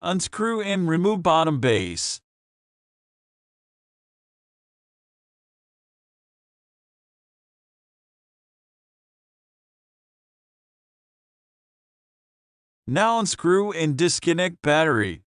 Unscrew and remove bottom base. Now unscrew and disconnect battery.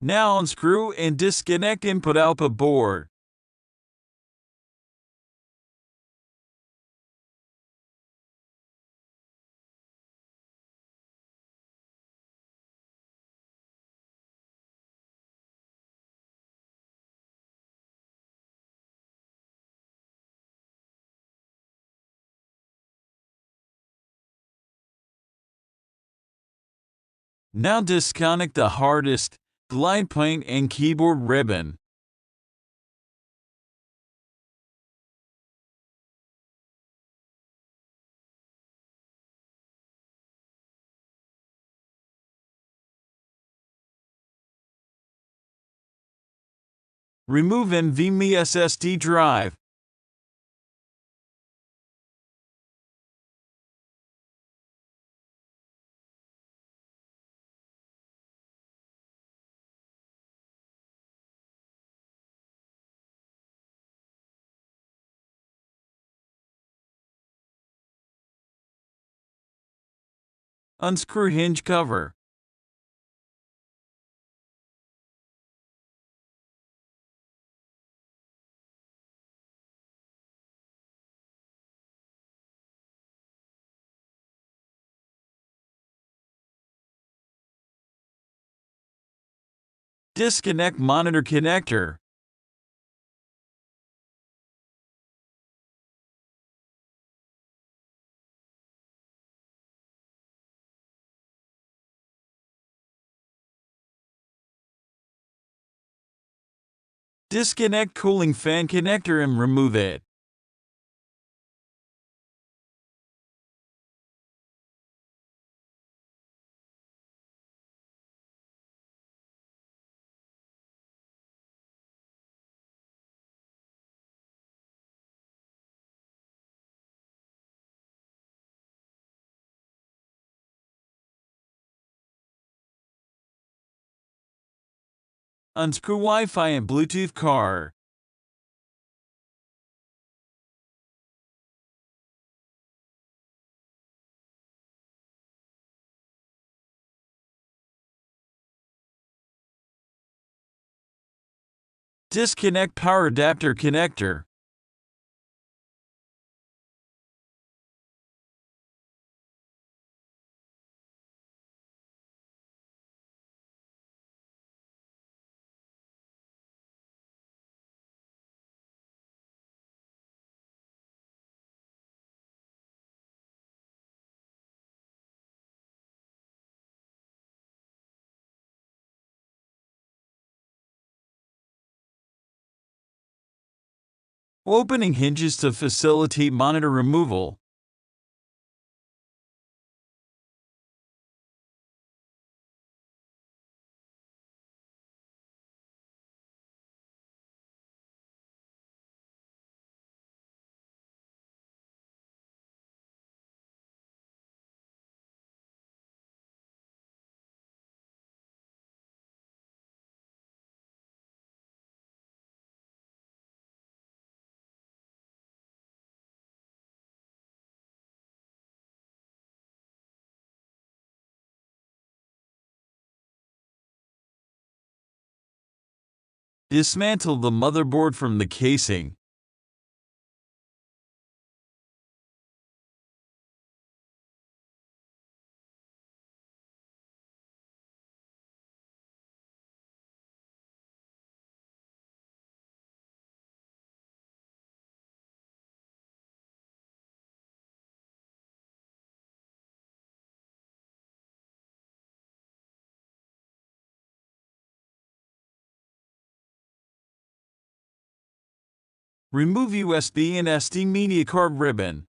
Now unscrew and disconnect input-output board. Now disconnect the hard disk, glide plane and keyboard ribbon. Remove NVMe SSD drive. Unscrew hinge cover. Disconnect monitor connector. Disconnect cooling fan connector and remove it. Unscrew Wi-Fi and Bluetooth card. Disconnect power adapter connector. Opening hinges to facilitate monitor removal. Dismantle the motherboard from the casing. Remove USB and SD media card ribbon.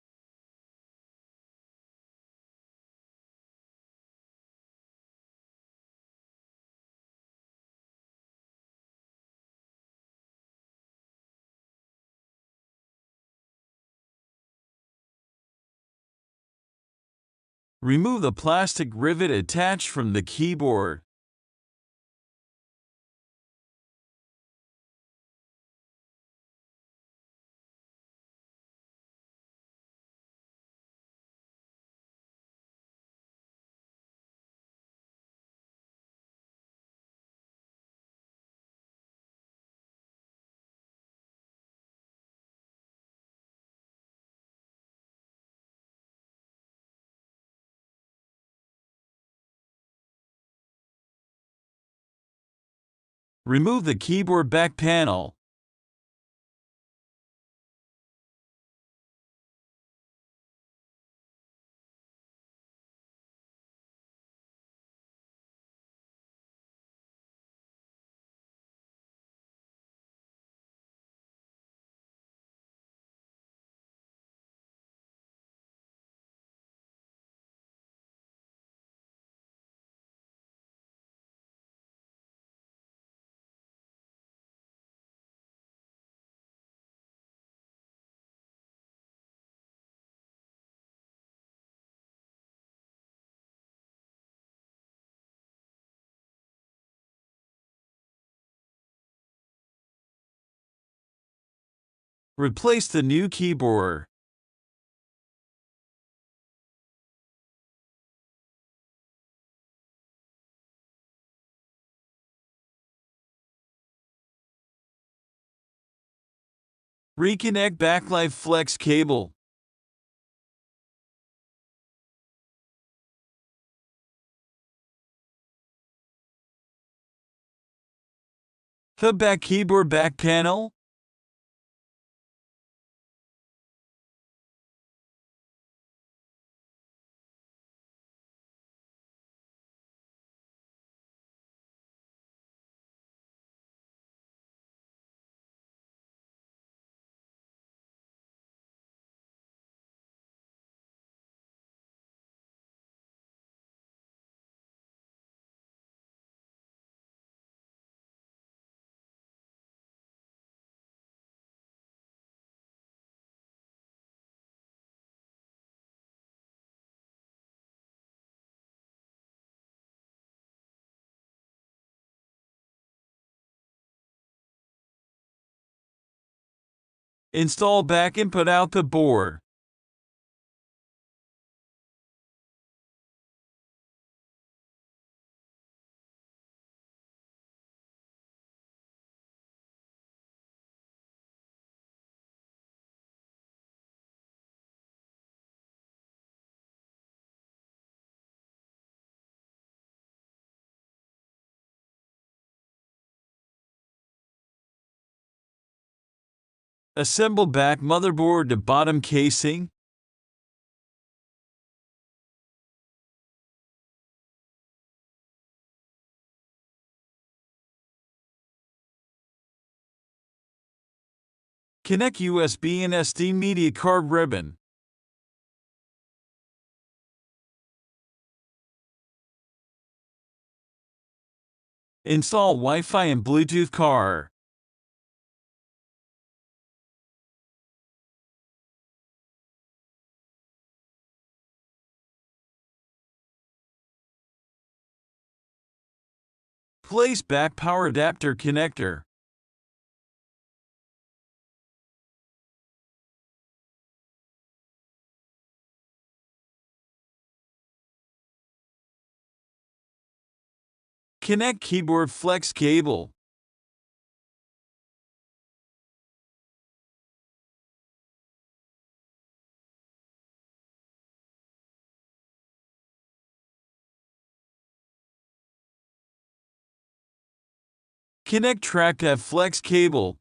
Remove the plastic rivet attached from the keyboard. Remove the keyboard back panel. Replace the new keyboard. Reconnect backlight flex cable. The back keyboard back panel. Install back input output board. Assemble back motherboard to bottom casing. Connect USB and SD media card ribbon. Install Wi-Fi and Bluetooth card. Place back power adapter connector. Connect keyboard flex cable. Connect trackpad flex cable.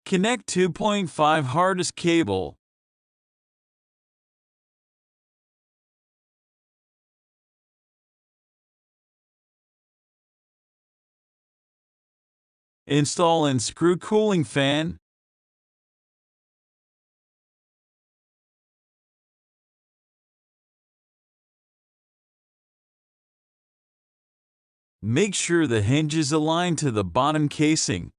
Connect 2.5 hard disk cable. Install and screw cooling fan. Make sure the hinge is aligned to the bottom casing.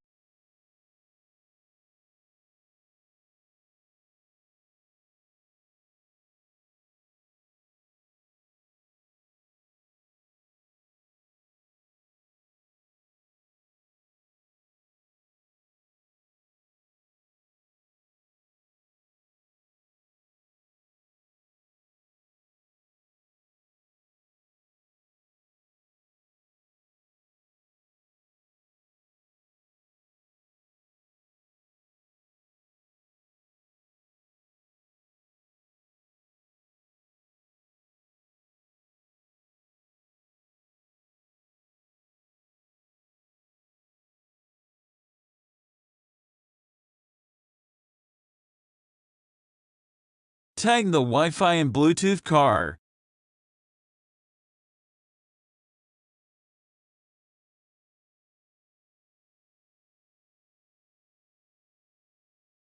Tighten the Wi-Fi and Bluetooth card.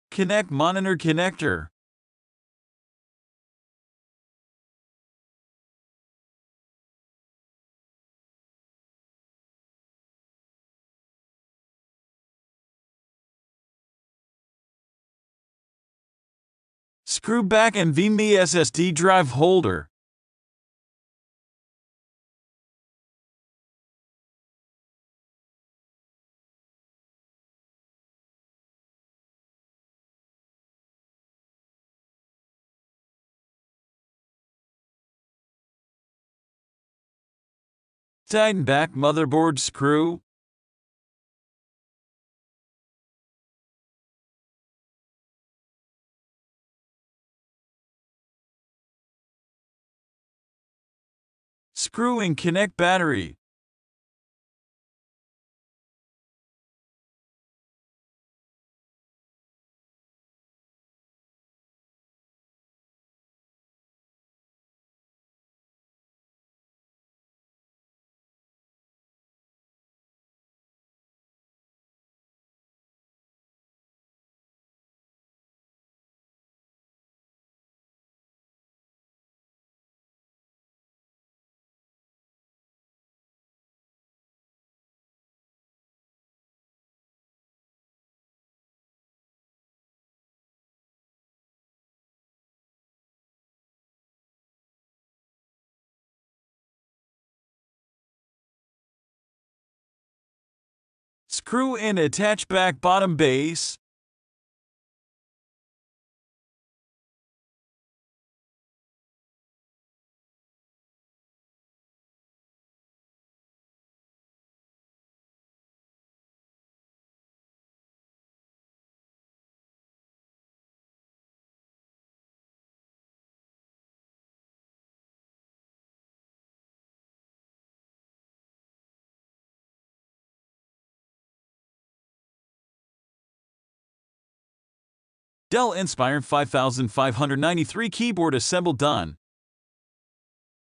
Connect monitor connector. Screw back NVMe SSD drive holder. Tighten back motherboard screw. Screw and connect battery. Screw and attach back bottom base. Dell Inspiron 5593 keyboard assembled done.